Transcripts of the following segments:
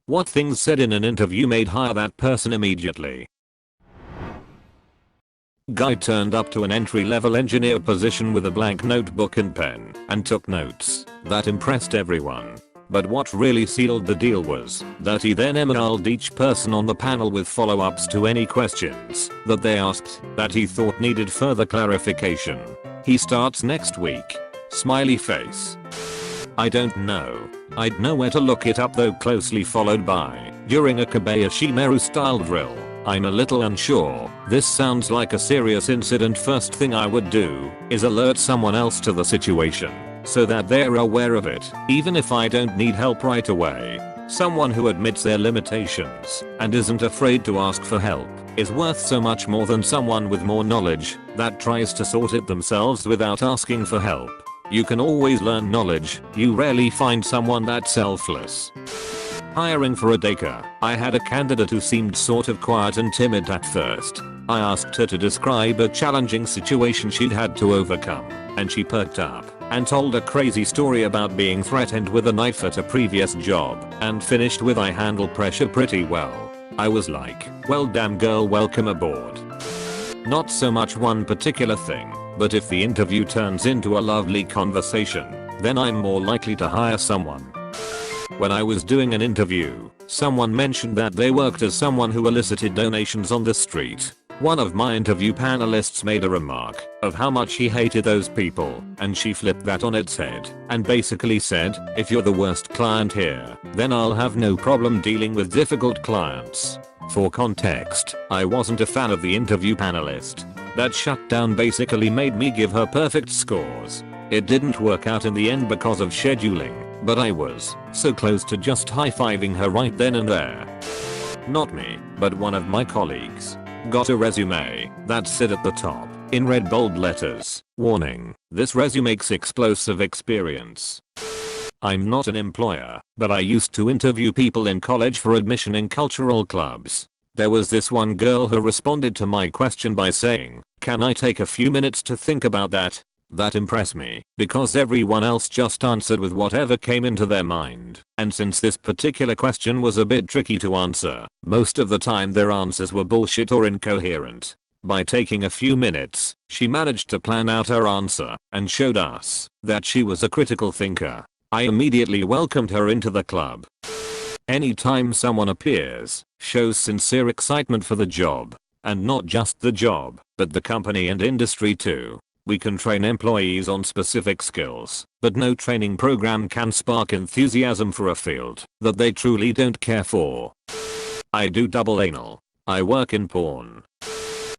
What things said in an interview made hire that person immediately? Guy turned up to an entry-level engineer position with a blank notebook and pen and took notes. That impressed everyone. But what really sealed the deal was that he then emailed each person on the panel with follow-ups to any questions that they asked that he thought needed further clarification. He starts next week. Smiley face. I don't know. I'd know where to look it up though, closely followed by, during a Kobayashi Maru style drill. I'm a little unsure. This sounds like a serious incident. First thing I would do is alert someone else to the situation so that they're aware of it, even if I don't need help right away. Someone who admits their limitations and isn't afraid to ask for help is worth so much more than someone with more knowledge that tries to sort it themselves without asking for help. You can always learn knowledge. You rarely find someone that selfless. Hiring for a daycare. I had a candidate who seemed sort of quiet and timid at first. I asked her to describe a challenging situation she'd had to overcome, and she perked up and told a crazy story about being threatened with a knife at a previous job and finished with I handle pressure pretty well. I was like, well damn girl, welcome aboard. Not so much one particular thing, but if the interview turns into a lovely conversation, then I'm more likely to hire someone. When I was doing an interview, someone mentioned that they worked as someone who elicited donations on the street. One of my interview panelists made a remark of how much he hated those people, and she flipped that on its head and basically said, if you're the worst client here, then I'll have no problem dealing with difficult clients. For context, I wasn't a fan of the interview panelist. That shutdown basically made me give her perfect scores. It didn't work out in the end because of scheduling, but I was so close to just high-fiving her right then and there. Not me, but one of my colleagues got a resume that said at the top, in red bold letters, warning, this resume makes explosive experience. I'm not an employer, but I used to interview people in college for admission in cultural clubs. There was this one girl who responded to my question by saying, can I take a few minutes to think about that? That impressed me, because everyone else just answered with whatever came into their mind, and since this particular question was a bit tricky to answer, most of the time their answers were bullshit or incoherent. By taking a few minutes, she managed to plan out her answer and showed us that she was a critical thinker. I immediately welcomed her into the club. Anytime someone appears, shows sincere excitement for the job, and not just the job, but the company and industry too. We can train employees on specific skills, but no training program can spark enthusiasm for a field that they truly don't care for. I do double anal. I work in porn.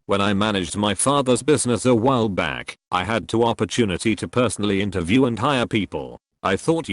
When I managed my father's business a while back, I had the opportunity to personally interview and hire people. I thought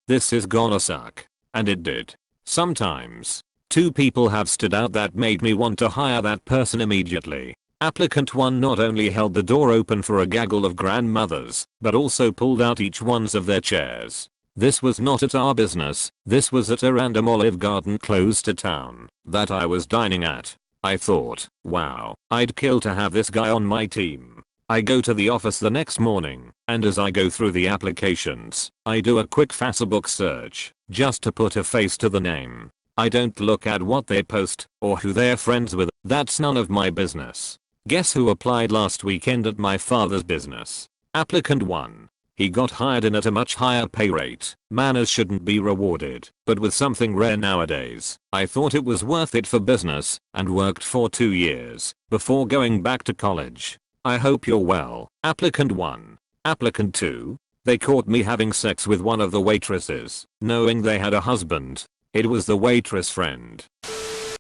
this is gonna suck. And it did. Sometimes, two people have stood out that made me want to hire that person immediately. Applicant 1 not only held the door open for a gaggle of grandmothers, but also pulled out each ones of their chairs. This was not at our business, this was at a random Olive Garden close to town that I was dining at. I thought, wow, I'd kill to have this guy on my team. I go to the office the next morning, and as I go through the applications, I do a quick Facebook search, just to put a face to the name. I don't look at what they post, or who they're friends with, that's none of my business. Guess who applied last weekend at my father's business? Applicant 1. He got hired in at a much higher pay rate. Manners shouldn't be rewarded, but with something rare nowadays, I thought it was worth it for business, and worked for 2 years, before going back to college. I hope you're well. Applicant 1. Applicant 2. They caught me having sex with one of the waitresses, knowing they had a husband. It was the waitress friend.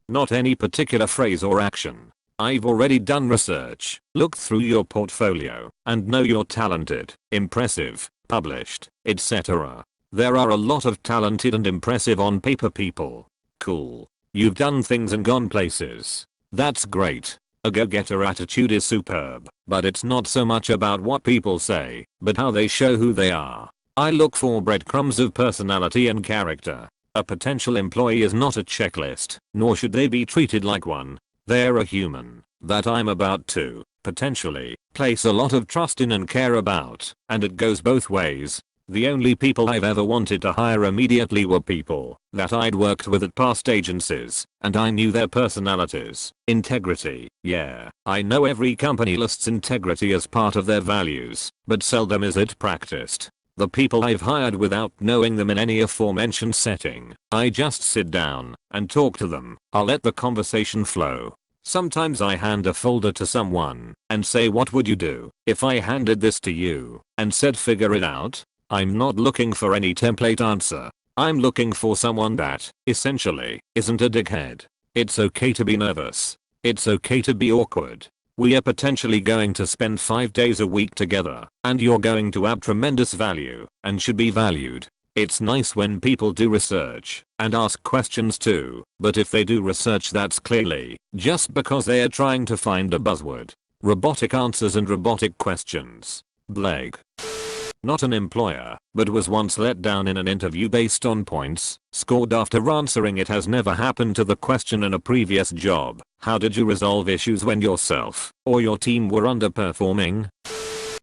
Not any particular phrase or action. I've already done research, looked through your portfolio, and know you're talented, impressive, published, etc. There are a lot of talented and impressive on paper people. Cool. You've done things and gone places. That's great. A go-getter attitude is superb, but it's not so much about what people say, but how they show who they are. I look for breadcrumbs of personality and character. A potential employee is not a checklist, nor should they be treated like one. They're a human that I'm about to, potentially, place a lot of trust in and care about, and it goes both ways. The only people I've ever wanted to hire immediately were people that I'd worked with at past agencies, and I knew their personalities. Integrity. Yeah, I know every company lists integrity as part of their values, but seldom is it practiced. The people I've hired without knowing them in any aforementioned setting, I just sit down and talk to them. I'll let the conversation flow. Sometimes I hand a folder to someone and say, what would you do if I handed this to you and said figure it out? I'm not looking for any template answer. I'm looking for someone that, essentially, isn't a dickhead. It's okay to be nervous. It's okay to be awkward. We are potentially going to spend 5 days a week together, and you're going to add tremendous value and should be valued. It's nice when people do research and ask questions too, but if they do research that's clearly just because they are trying to find a buzzword. Robotic answers and robotic questions. Blake. Not an employer, but was once let down in an interview based on points scored after answering it has never happened to the question in a previous job. How did you resolve issues when yourself or your team were underperforming?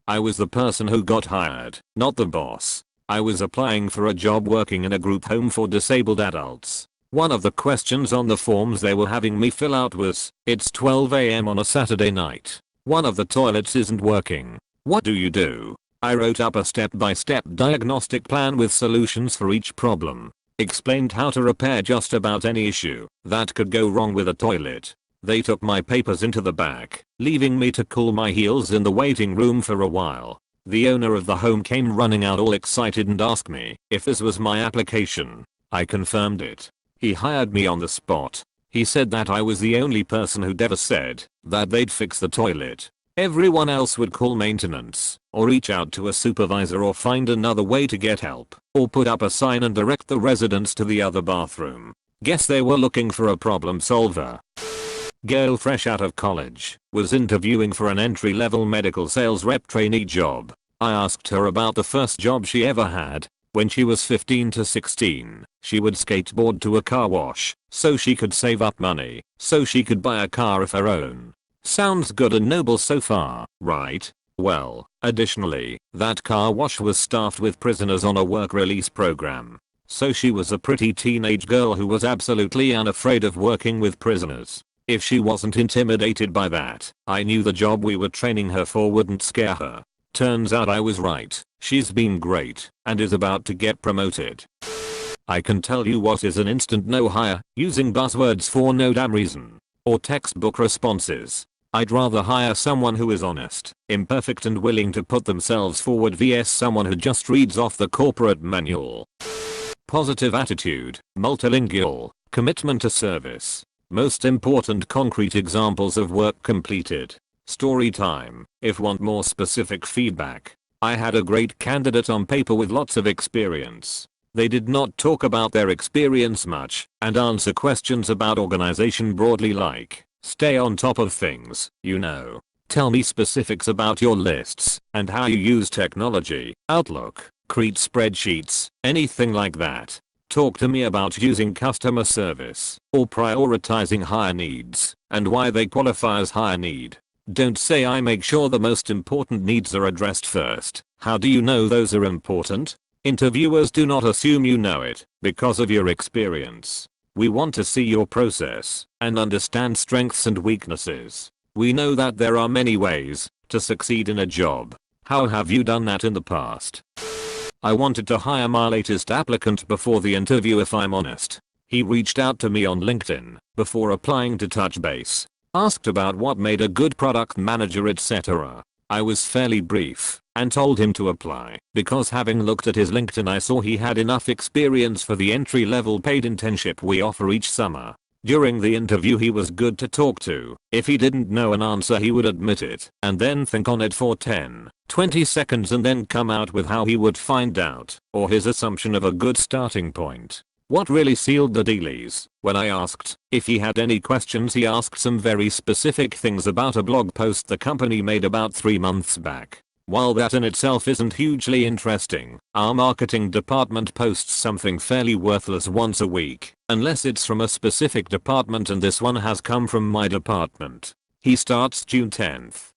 I was the person who got hired, not the boss. I was applying for a job working in a group home for disabled adults. One of the questions on the forms they were having me fill out was, it's 12 AM on a Saturday night. One of the toilets isn't working. What do you do? I wrote up a step-by-step diagnostic plan with solutions for each problem. Explained how to repair just about any issue that could go wrong with a toilet. They took my papers into the back, leaving me to cool my heels in the waiting room for a while. The owner of the home came running out all excited and asked me if this was my application. I confirmed it. He hired me on the spot. He said that I was the only person who'd ever said that they'd fix the toilet. Everyone else would call maintenance, or reach out to a supervisor or find another way to get help, or put up a sign and direct the residents to the other bathroom. Guess they were looking for a problem solver. Girl fresh out of college was interviewing for an entry-level medical sales rep trainee job. I asked her about the first job she ever had. When she was 15 to 16, she would skateboard to a car wash so she could save up money so she could buy a car of her own. Sounds good and noble so far, right? Well, additionally, that car wash was staffed with prisoners on a work release program. So she was a pretty teenage girl who was absolutely unafraid of working with prisoners. If she wasn't intimidated by that, I knew the job we were training her for wouldn't scare her. Turns out I was right. She's been great and is about to get promoted. I can tell you what is an instant no hire, using buzzwords for no damn reason, or textbook responses. I'd rather hire someone who is honest, imperfect and willing to put themselves forward vs someone who just reads off the corporate manual. Positive attitude, multilingual, commitment to service. Most important concrete examples of work completed. Story time. If want more specific feedback. I had a great candidate on paper with lots of experience. They did not talk about their experience much and answer questions about organization broadly like, stay on top of things, you know. Tell me specifics about your lists and how you use technology, Outlook, create spreadsheets, anything like that. Talk to me about using customer service or prioritizing higher needs and why they qualify as higher need. Don't say I make sure the most important needs are addressed first. How do you know those are important? Interviewers do not assume you know it because of your experience. We want to see your process and understand strengths and weaknesses. We know that there are many ways to succeed in a job. How have you done that in the past? I wanted to hire my latest applicant before the interview if I'm honest. He reached out to me on LinkedIn before applying to touch base. Asked about what made a good product manager etc. I was fairly brief and told him to apply because having looked at his LinkedIn I saw he had enough experience for the entry-level paid internship we offer each summer. During the interview he was good to talk to. If he didn't know an answer he would admit it and then think on it for 10-20 seconds and then come out with how he would find out or his assumption of a good starting point. What really sealed the deal is, when I asked if he had any questions he asked some very specific things about a blog post the company made about 3 months back. While that in itself isn't hugely interesting, our marketing department posts something fairly worthless once a week, unless it's from a specific department and this one has come from my department. He starts June 10th.